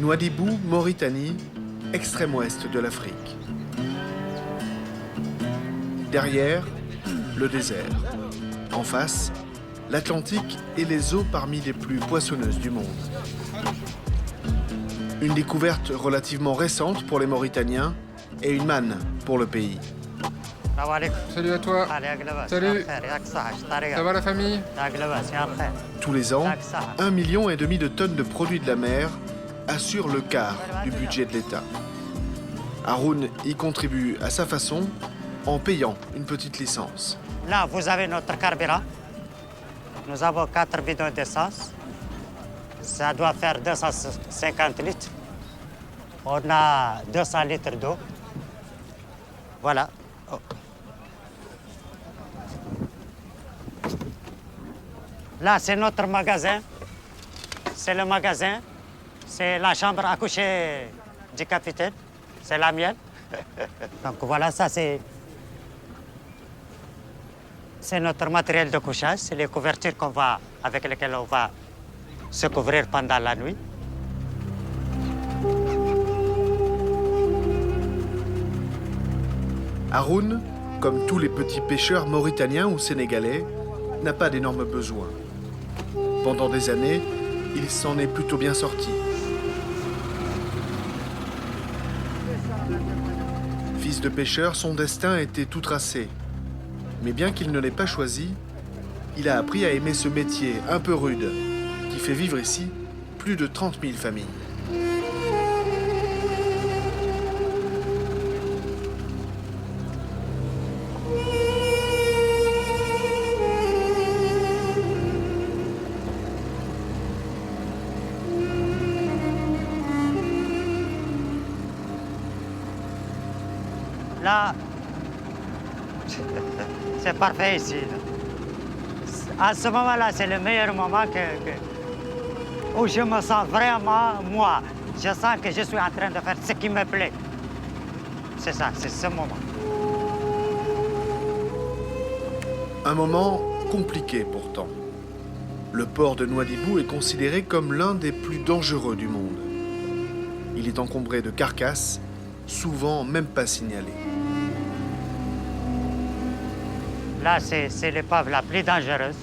Nouadhibou, Mauritanie, extrême ouest de l'Afrique. Derrière, le désert. En face, l'Atlantique et les eaux parmi les plus poissonneuses du monde. Une découverte relativement récente pour les Mauritaniens et une manne pour le pays. Salut à toi. Salut. Ça va la famille? Tous les ans, 1,5 million de tonnes de produits de la mer assurent le quart du budget de l'État. Haroun y contribue à sa façon en payant une petite licence. Là, vous avez notre carburant. Nous avons 4 bidons d'essence. Ça doit faire 250 litres. On a 200 litres d'eau. Voilà. Oh. Là, c'est notre magasin. C'est le magasin. C'est la chambre à coucher du capitaine. C'est la mienne. Donc voilà, ça c'est notre matériel de couchage. C'est les couvertures avec lesquelles on va se couvrir pendant la nuit. Haroun, comme tous les petits pêcheurs mauritaniens ou sénégalais, n'a pas d'énormes besoins. Pendant des années, il s'en est plutôt bien sorti. Fils de pêcheur, son destin était tout tracé. Mais bien qu'il ne l'ait pas choisi, il a appris à aimer ce métier un peu rude, qui fait vivre ici plus de 30 000 familles. Là, c'est parfait ici. À ce moment-là, c'est le meilleur moment où je me sens vraiment moi. Je sens que je suis en train de faire ce qui me plaît. C'est ça, c'est ce moment. Un moment compliqué pourtant. Le port de Nouadhibou est considéré comme l'un des plus dangereux du monde. Il est encombré de carcasses, souvent même pas signalées. Là, c'est l'épave la plus dangereuse.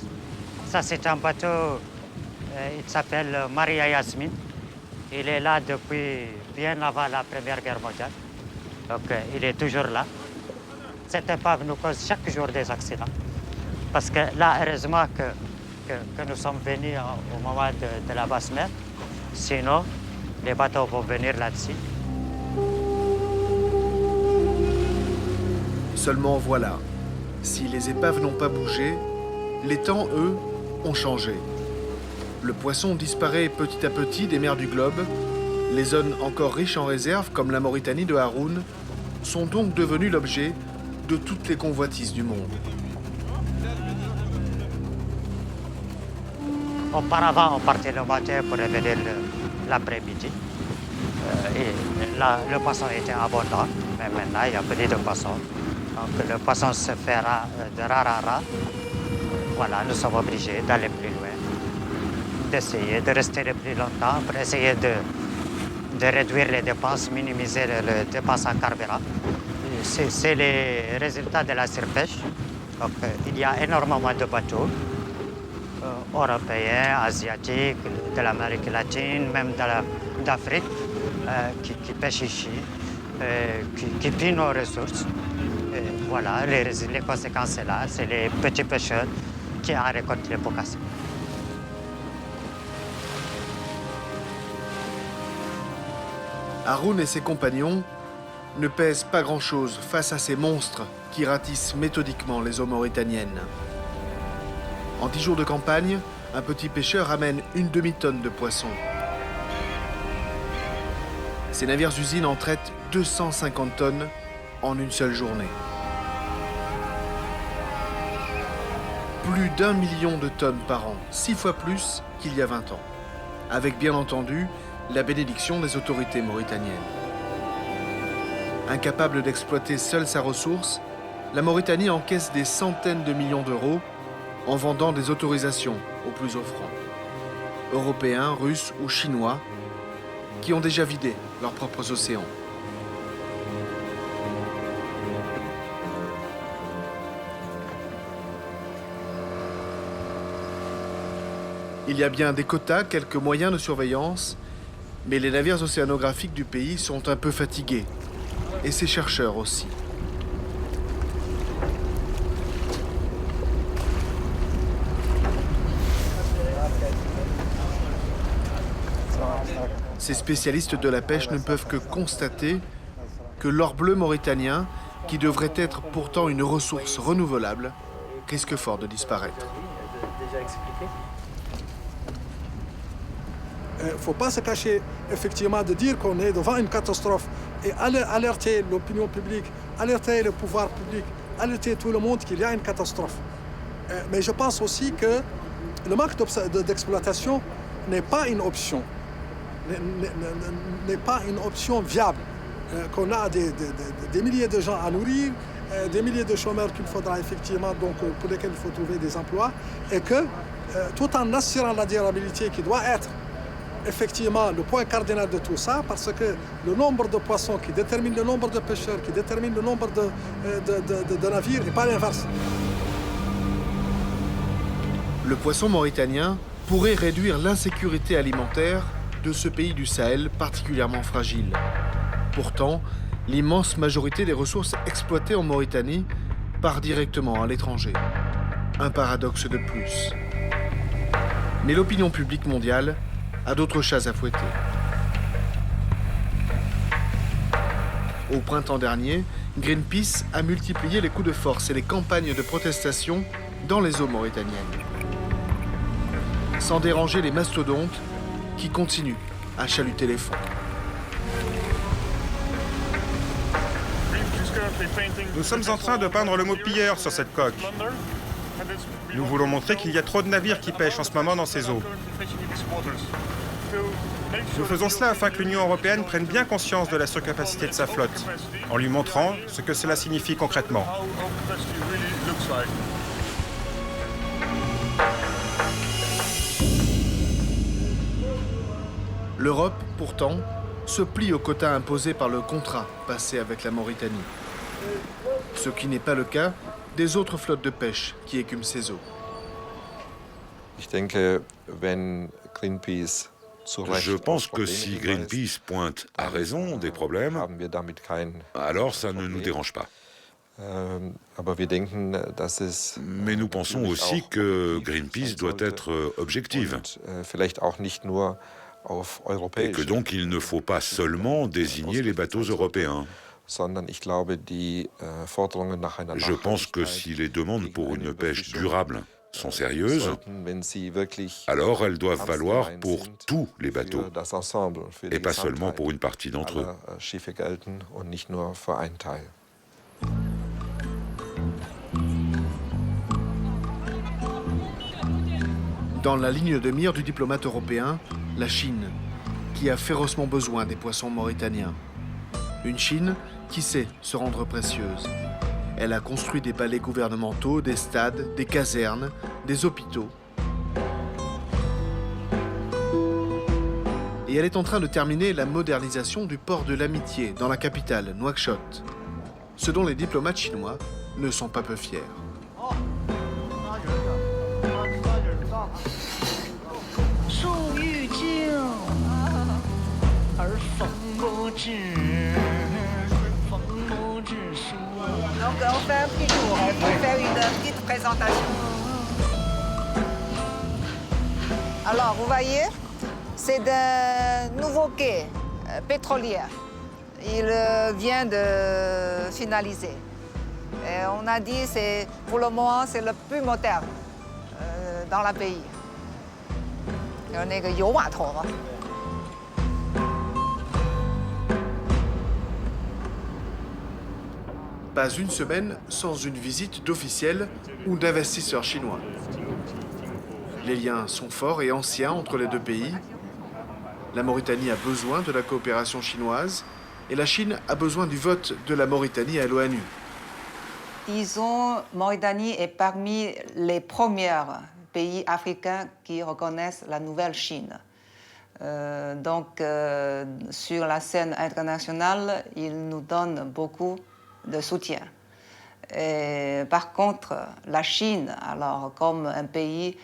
Ça, c'est un bateau, il s'appelle Maria Yasmine. Il est là depuis bien avant la Première Guerre mondiale. Donc, il est toujours là. Cette épave nous cause chaque jour des accidents. Parce que là, heureusement que nous sommes venus au moment de la basse mer. Sinon, les bateaux vont venir là-dessus. Seulement voilà, si les épaves n'ont pas bougé, les temps, eux, ont changé. Le poisson disparaît petit à petit des mers du globe. Les zones encore riches en réserves, comme la Mauritanie de Haroun, sont donc devenues l'objet de toutes les convoitises du monde. Auparavant, on partait le matin pour revenir l'après-midi. Et là, le poisson était abondant, mais maintenant, il y a peu de poissons. Donc, le poisson se fera de rare à rare. Voilà, nous sommes obligés d'aller plus loin, d'essayer de rester le plus longtemps pour essayer de réduire les dépenses, minimiser les dépenses en carburant. C'est les résultats de la surpêche. Donc, il y a énormément de bateaux européens, asiatiques, de l'Amérique latine, même d'Afrique, qui pêchent ici, qui pillent nos ressources. Et voilà, les conséquences, c'est là. C'est les petits pêcheurs qui en récoltent les pots cassés. Haroun et ses compagnons ne pèsent pas grand-chose face à ces monstres qui ratissent méthodiquement les eaux mauritaniennes. En 10 jours de campagne, un petit pêcheur amène une demi-tonne de poissons. Ces navires-usines en traitent 250 tonnes en une seule journée. Plus d'1 million de tonnes par an, 6 fois plus qu'il y a 20 ans. Avec bien entendu la bénédiction des autorités mauritaniennes. Incapable d'exploiter seule sa ressource, la Mauritanie encaisse des centaines de millions d'euros en vendant des autorisations aux plus offrants. Européens, Russes ou Chinois, qui ont déjà vidé leurs propres océans. Il y a bien des quotas, quelques moyens de surveillance, mais les navires océanographiques du pays sont un peu fatigués, et ses chercheurs aussi. Ces spécialistes de la pêche ne peuvent que constater que l'or bleu mauritanien, qui devrait être pourtant une ressource renouvelable, risque fort de disparaître. Il ne faut pas se cacher, effectivement, de dire qu'on est devant une catastrophe et alerter l'opinion publique, alerter le pouvoir public, alerter tout le monde qu'il y a une catastrophe. Mais je pense aussi que le manque d'exploitation n'est pas une option, n'est pas une option viable. Qu'on a des milliers de gens à nourrir, des milliers de chômeurs qu'il faudra effectivement, donc, pour lesquels il faut trouver des emplois, et que tout en assurant la durabilité qui doit être effectivement le point cardinal de tout ça, parce que le nombre de poissons qui détermine le nombre de pêcheurs, qui détermine le nombre de navires, et pas l'inverse. Le poisson mauritanien pourrait réduire l'insécurité alimentaire de ce pays du Sahel particulièrement fragile. Pourtant, l'immense majorité des ressources exploitées en Mauritanie part directement à l'étranger. Un paradoxe de plus. Mais l'opinion publique mondiale a d'autres chats à fouetter. Au printemps dernier, Greenpeace a multiplié les coups de force et les campagnes de protestation dans les eaux mauritaniennes. Sans déranger les mastodontes qui continuent à chaluter les fonds. Nous sommes en train de peindre le mot pilleur sur cette coque. Nous voulons montrer qu'il y a trop de navires qui pêchent en ce moment dans ces eaux. Nous faisons cela afin que l'Union européenne prenne bien conscience de la surcapacité de sa flotte, en lui montrant ce que cela signifie concrètement. L'Europe, pourtant, se plie aux quotas imposés par le contrat passé avec la Mauritanie. Ce qui n'est pas le cas des autres flottes de pêche qui écument ces eaux. Je pense que si Greenpeace pointe à raison des problèmes, alors ça ne nous dérange pas. Mais nous pensons aussi que Greenpeace doit être objective. Et que donc il ne faut pas seulement désigner les bateaux européens. Je pense que si les demandes pour une pêche durable sont sérieuses, alors elles doivent valoir pour tous les bateaux, et pas seulement pour une partie d'entre eux. Dans la ligne de mire du diplomate européen, la Chine, qui a férocement besoin des poissons mauritaniens. Une Chine qui sait se rendre précieuse. Elle a construit des palais gouvernementaux, des stades, des casernes, des hôpitaux. Et elle est en train de terminer la modernisation du port de l'Amitié dans la capitale, Nouakchott. Ce dont les diplomates chinois ne sont pas peu fiers. Donc on fait un petit tour pour faire une petite présentation. Alors vous voyez, c'est un nouveau quai pétrolier. Il vient de finaliser. Et on a dit que pour le moment c'est le plus moderne dans le pays. Pas une semaine sans une visite d'officiels ou d'investisseurs chinois. Les liens sont forts et anciens entre les deux pays. La Mauritanie a besoin de la coopération chinoise et la Chine a besoin du vote de la Mauritanie à l'ONU. Disons, Mauritanie est parmi les premiers pays africains qui reconnaissent la nouvelle Chine. Donc, sur la scène internationale, il nous donne beaucoup de soutien. Et, par contre, la Chine, alors comme un pays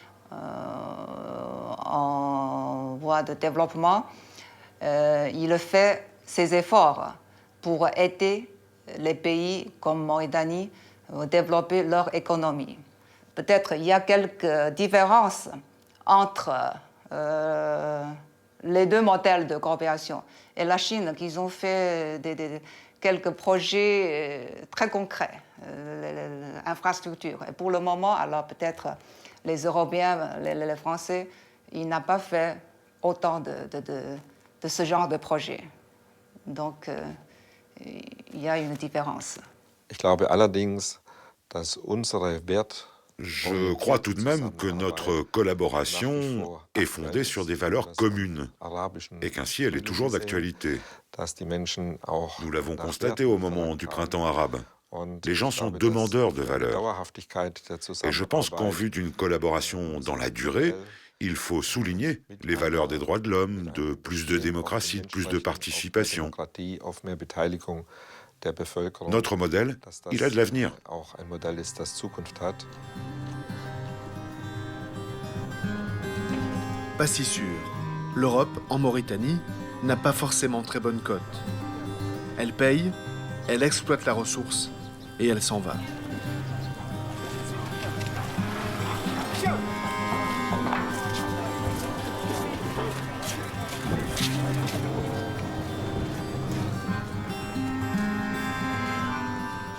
en voie de développement, il fait ses efforts pour aider les pays comme Mauritanie à développer leur économie. Peut-être il y a quelques différences entre les deux modèles de coopération. Et la Chine, qui ont fait quelques projets très concrets, l'infrastructure. Et pour le moment, alors peut-être les Européens, les Français, ils n'ont pas fait autant de ce genre de projet. Donc, il y a une différence. Ich glaube allerdings, dass unsere Wert Je crois tout de même que notre collaboration est fondée sur des valeurs communes et qu'ainsi elle est toujours d'actualité. Nous l'avons constaté au moment du printemps arabe. Les gens sont demandeurs de valeurs. Et je pense qu'en vue d'une collaboration dans la durée, il faut souligner les valeurs des droits de l'homme, de plus de démocratie, de plus de participation. Notre modèle, il a de l'avenir. Pas si sûr. L'Europe, en Mauritanie, n'a pas forcément très bonne cote. Elle paye, elle exploite la ressource et elle s'en va.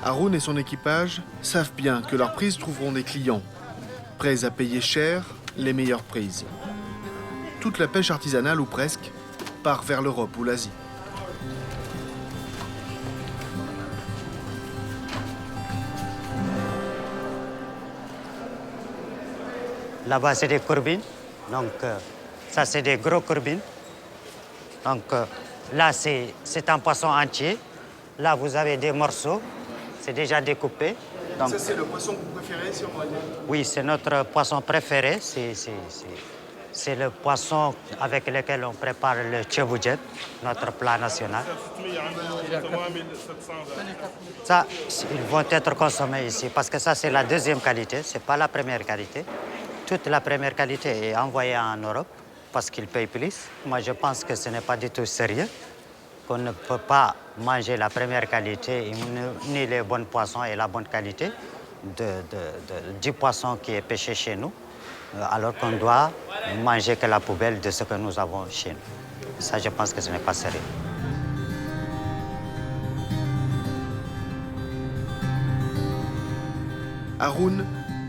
Haroun et son équipage savent bien que leurs prises trouveront des clients, prêts à payer cher les meilleures prises. Toute la pêche artisanale, ou presque, part vers l'Europe ou l'Asie. Là-bas, c'est des courbines. Donc, ça, c'est des gros courbines. Donc, là, c'est un poisson entier. Là, vous avez des morceaux. C'est déjà découpé. Donc, ça, c'est le poisson que vous préférez, si on va dire? Oui, c'est notre poisson préféré. C'est le poisson avec lequel on prépare le tchéboujet, notre plat national. Ça, ils vont être consommés ici parce que ça, c'est la deuxième qualité, ce n'est pas la première qualité. Toute la première qualité est envoyée en Europe parce qu'ils payent plus. Moi, je pense que ce n'est pas du tout sérieux, qu'on ne peut pas manger la première qualité, ni les bons poissons et la bonne qualité du poisson qui est pêché chez nous, alors qu'on doit manger que la poubelle de ce que nous avons chez nous. Ça, je pense que ce n'est pas sérieux. Haroun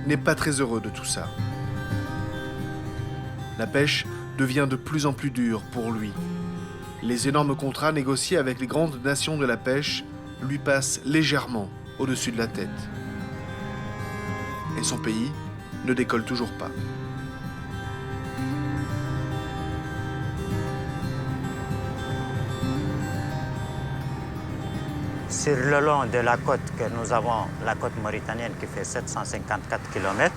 n'est pas très heureux de tout ça. La pêche devient de plus en plus dure pour lui. Les énormes contrats négociés avec les grandes nations de la pêche lui passent légèrement au-dessus de la tête. Et son pays ne décolle toujours pas. Sur le long de la côte que nous avons, la côte mauritanienne qui fait 754 km,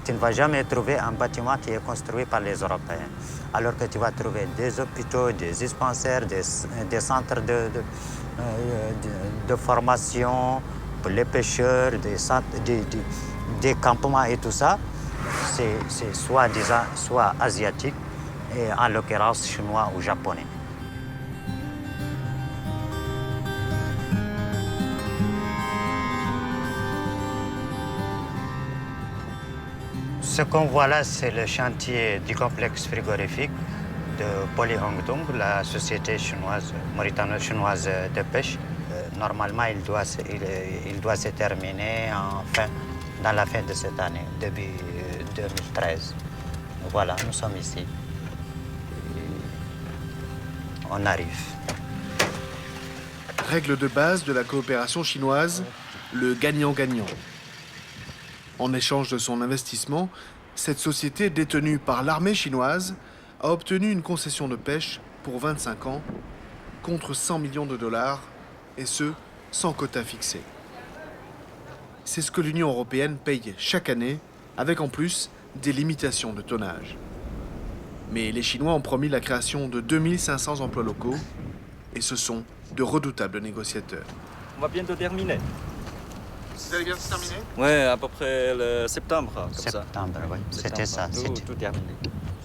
tu ne vas jamais trouver un bâtiment qui est construit par les Européens. Alors que tu vas trouver des hôpitaux, des dispensaires, des centres de formation pour les pêcheurs, des campements et tout ça. C'est soit asiatique, et en l'occurrence chinois ou japonais. Ce qu'on voit là, c'est le chantier du complexe frigorifique de Poly Hongdong, la société chinoise, mauritano-chinoise de pêche. Normalement, il doit se terminer dans la fin de cette année, début 2013. Voilà, nous sommes ici. On arrive. Règle de base de la coopération chinoise, le gagnant-gagnant. En échange de son investissement, cette société détenue par l'armée chinoise a obtenu une concession de pêche pour 25 ans contre 100 millions de dollars, et ce, sans quota fixé. C'est ce que l'Union européenne paye chaque année, avec en plus des limitations de tonnage. Mais les Chinois ont promis la création de 2500 emplois locaux et ce sont de redoutables négociateurs. On va bientôt terminer. Vous allez bientôt terminer? Ouais, à peu près le septembre. Comme Septembre, oui. C'était ça. Tout terminé.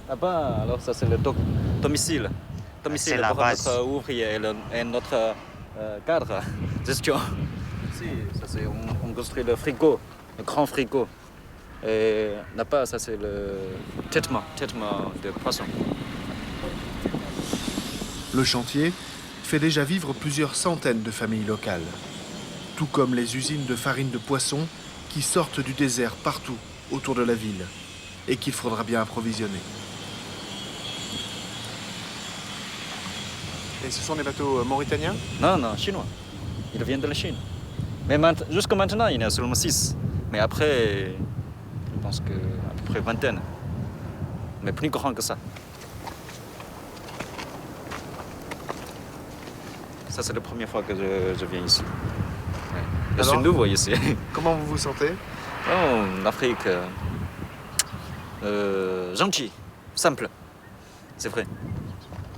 Là-bas, alors ça c'est le domicile. Domicile C'est la pour base. notre ouvrier et notre cadre gestion. Si, ça c'est, on construit le frigo, le grand frigo. Et là-bas, ça c'est le traitement de poissons. Le chantier fait déjà vivre plusieurs centaines de familles locales, tout comme les usines de farine de poisson qui sortent du désert partout autour de la ville et qu'il faudra bien approvisionner. Et ce sont des bateaux mauritaniens? Non, non, chinois. Ils viennent de la Chine. Mais jusqu'à maintenant, il y en a seulement 6. Mais après, je pense qu'à peu près vingtaine. Mais plus grand que ça. Ça, c'est la première fois que je viens ici. Ouais. Je suis nouveau ici. Comment vous vous sentez? En Afrique, gentil, simple. C'est vrai.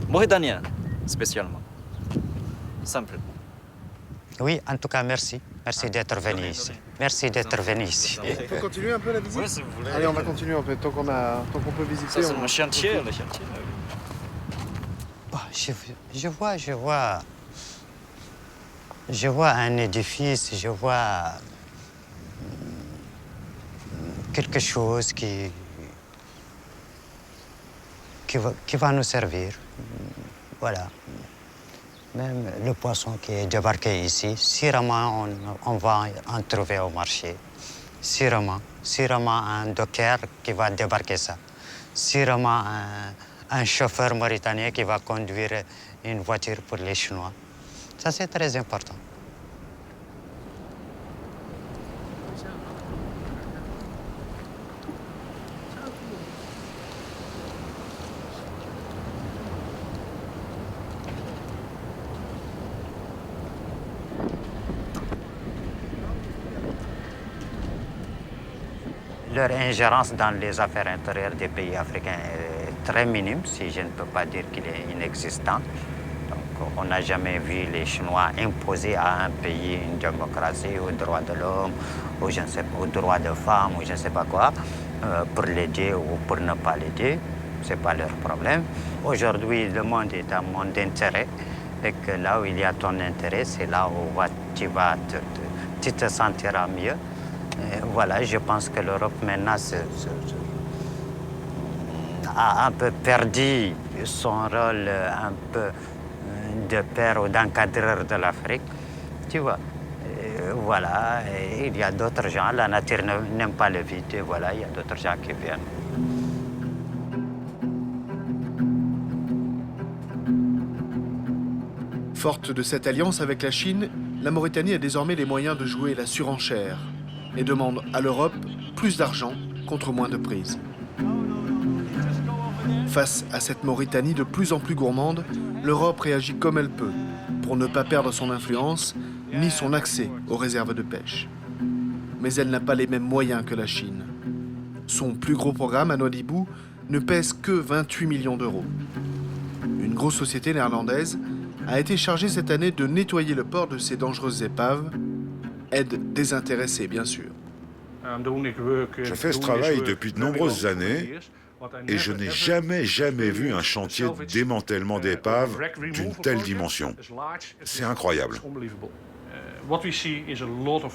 Mauritanien, spécialement. Simple. Oui, en tout cas, merci. Merci d'être venu ici. Merci d'être venu ici. On peut continuer un peu la visite? Oui, si vous voulez. Allez, on va continuer un peu, tant qu'on peut visiter. Ça, c'est on- mon chantier, le chantier. Bon, je vois un édifice, je vois quelque chose qui va nous servir. Voilà. Même le poisson qui est débarqué ici, sûrement on va en trouver au marché. Sûrement un docker qui va débarquer ça. Sûrement un chauffeur mauritanien qui va conduire une voiture pour les Chinois. Ça, c'est très important. Leur ingérence dans les affaires intérieures des pays africains est très minime, si je ne peux pas dire qu'il est inexistant. Donc, on n'a jamais vu les Chinois imposer à un pays une démocratie, aux droits de l'homme, ou je ne sais pas, aux droits de femmes, ou je ne sais pas quoi, pour l'aider ou pour ne pas l'aider. Ce n'est pas leur problème. Aujourd'hui, le monde est un monde d'intérêt, et que là où il y a ton intérêt, c'est là où tu te sentiras mieux. Et voilà, je pense que l'Europe maintenant a un peu perdu son rôle un peu de père ou d'encadreur de l'Afrique. Tu vois, et voilà, et il y a d'autres gens, la nature n'aime pas le vide, et voilà, il y a d'autres gens qui viennent. Forte de cette alliance avec la Chine, la Mauritanie a désormais les moyens de jouer la surenchère et demande à l'Europe plus d'argent contre moins de prise. Face à cette Mauritanie de plus en plus gourmande, l'Europe réagit comme elle peut pour ne pas perdre son influence ni son accès aux réserves de pêche. Mais elle n'a pas les mêmes moyens que la Chine. Son plus gros programme à Nouadhibou ne pèse que 28 millions d'euros. Une grosse société néerlandaise a été chargée cette année de nettoyer le port de ces dangereuses épaves, aide désintéressée bien sûr. Je fais ce travail depuis de nombreuses années et je n'ai jamais vu un chantier de démantèlement d'épaves d'une telle dimension. C'est incroyable.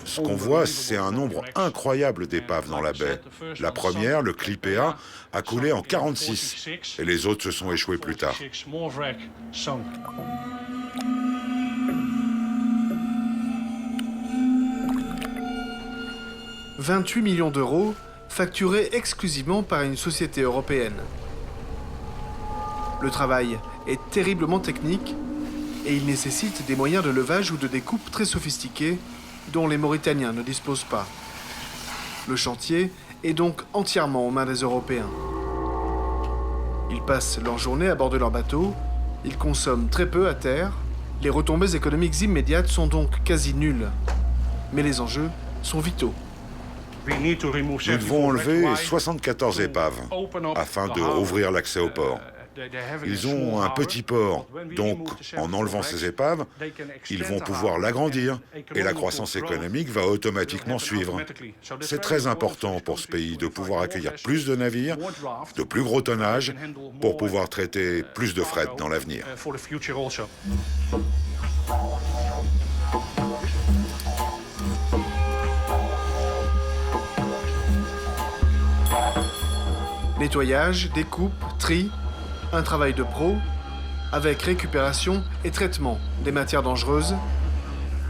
Ce qu'on voit, c'est un nombre incroyable d'épaves dans la baie. La première, le Clipea, a coulé en 1946 et les autres se sont échouées plus tard. 28 millions d'euros facturés exclusivement par une société européenne. Le travail est terriblement technique et il nécessite des moyens de levage ou de découpe très sophistiqués dont les Mauritaniens ne disposent pas. Le chantier est donc entièrement aux mains des Européens. Ils passent leur journée à bord de leur bateau, ils consomment très peu à terre, les retombées économiques immédiates sont donc quasi nulles. Mais les enjeux sont vitaux. Nous devons enlever 74 épaves afin de rouvrir l'accès au port. Ils ont un petit port, donc en enlevant ces épaves, ils vont pouvoir l'agrandir et la croissance économique va automatiquement suivre. C'est très important pour ce pays de pouvoir accueillir plus de navires, de plus gros tonnage, pour pouvoir traiter plus de fret dans l'avenir. Nettoyage, découpe, tri, un travail de pro, avec récupération et traitement des matières dangereuses,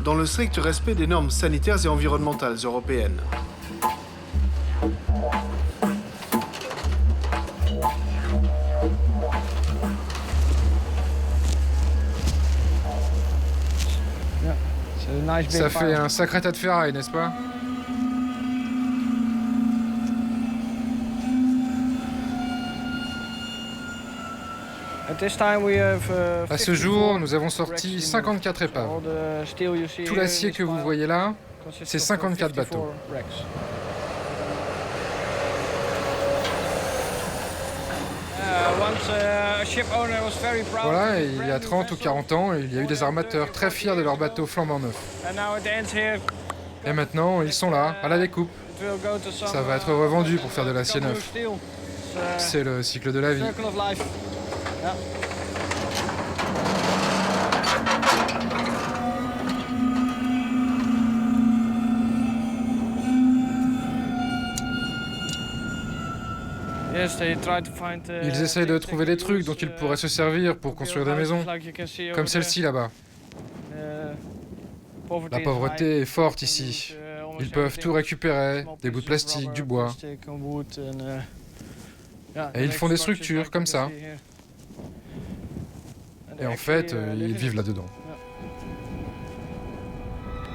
dans le strict respect des normes sanitaires et environnementales européennes. Ça fait un sacré tas de ferraille, n'est-ce pas? À ce jour, nous avons sorti 54 épaves. Tout l'acier que vous voyez là, c'est 54 bateaux. Voilà, et il y a 30 ou 40 ans, il y a eu des armateurs très fiers de leurs bateaux flambant neufs. Et maintenant, ils sont là, à la découpe. Ça va être revendu pour faire de l'acier neuf. C'est le cycle de la vie. Ils essayent de trouver des trucs dont ils pourraient se servir pour construire des maisons, comme celle-ci là-bas. La pauvreté est forte ici. Ils peuvent tout récupérer, des bouts de plastique, du bois. Et ils font des structures comme ça. Et en fait, ils vivent là-dedans.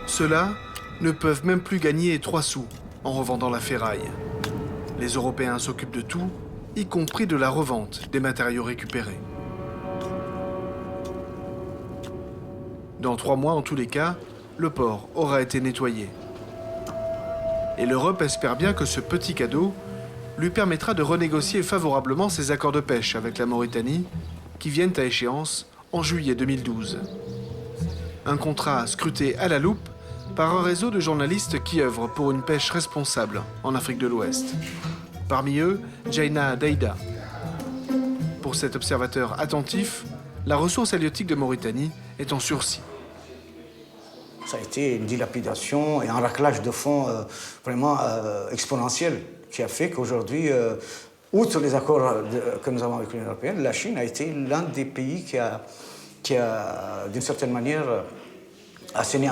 Ceux-là ne peuvent même plus gagner 3 sous en revendant la ferraille. Les Européens s'occupent de tout, y compris de la revente des matériaux récupérés. Dans 3 mois, en tous les cas, le port aura été nettoyé. Et l'Europe espère bien que ce petit cadeau lui permettra de renégocier favorablement ses accords de pêche avec la Mauritanie, qui viennent à échéance en juillet 2012. Un contrat scruté à la loupe par un réseau de journalistes qui œuvrent pour une pêche responsable en Afrique de l'Ouest. Parmi eux, Jaina Daïda. Pour cet observateur attentif, la ressource halieutique de Mauritanie est en sursis. Ça a été une dilapidation et un raclage de fonds vraiment exponentiel qui a fait qu'aujourd'hui, outre les accords que nous avons avec l'Union européenne, la Chine a été l'un des pays qui a d'une certaine manière, asséné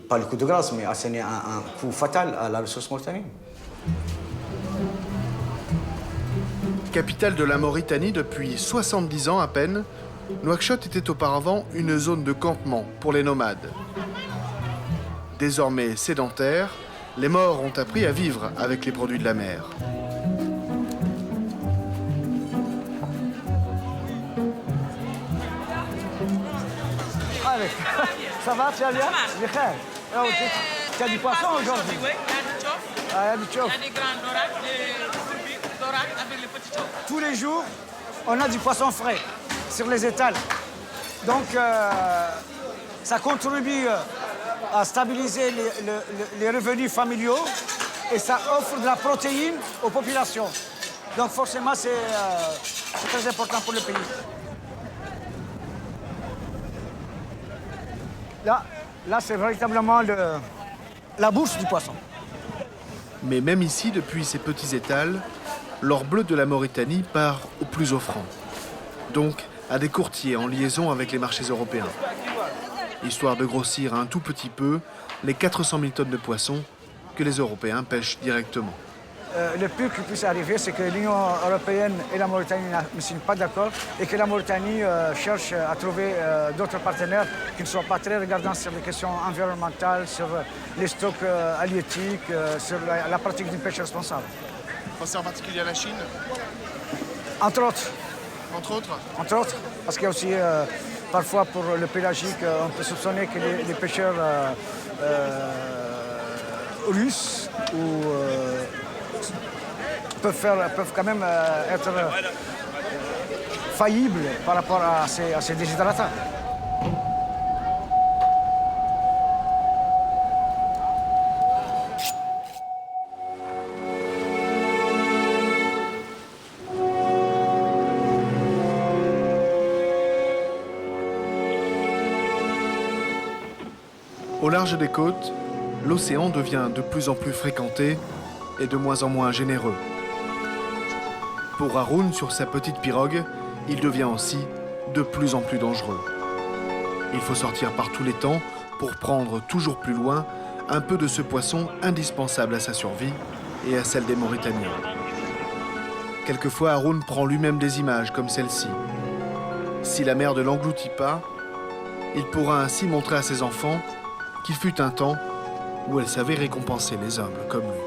pas le coup de grâce, mais asséné un coup fatal à la ressource mauritanienne. Capitale de la Mauritanie depuis 70 ans à peine, Nouakchott était auparavant une zone de campement pour les nomades. Désormais sédentaires, les Maures ont appris à vivre avec les produits de la mer. Allez, ça va, tu vas bien? Tu as du poisson aujourd'hui? Oui, il y a du chof. Ah, il y a du chof. Il y a des grands dorades, des dorades avec les petits chofs. Tous les jours, on a du poisson frais sur les étals. Donc, ça contribue à stabiliser les revenus familiaux et ça offre de la protéine aux populations. Donc, forcément, c'est très important pour le pays. Là c'est véritablement la bourse du poisson. Mais même ici, depuis ces petits étals, l'or bleu de la Mauritanie part au plus offrant. Donc à des courtiers en liaison avec les marchés européens. Histoire de grossir un tout petit peu les 400 000 tonnes de poissons que les Européens pêchent directement. Le pire qui puisse arriver, c'est que l'Union européenne et la Mauritanie ne signent pas d'accord et que la Mauritanie cherche à trouver d'autres partenaires qui ne soient pas très regardants sur les questions environnementales, sur les stocks halieutiques, sur la pratique d'une pêche responsable. Vous pensez en particulier à la Chine? Entre autres. Entre autres? Entre autres, parce qu'il y a aussi, parfois pour le pélagique, on peut soupçonner que les pêcheurs russes peuvent quand même être faillibles par rapport à ces déshydratants. Au large des côtes, l'océan devient de plus en plus fréquenté et de moins en moins généreux. Pour Haroun, sur sa petite pirogue, il devient aussi de plus en plus dangereux. Il faut sortir par tous les temps pour prendre toujours plus loin un peu de ce poisson indispensable à sa survie et à celle des Mauritaniens. Quelquefois, Haroun prend lui-même des images comme celle-ci. Si la mer ne l'engloutit pas, il pourra ainsi montrer à ses enfants qu'il fut un temps où elle savait récompenser les hommes comme lui.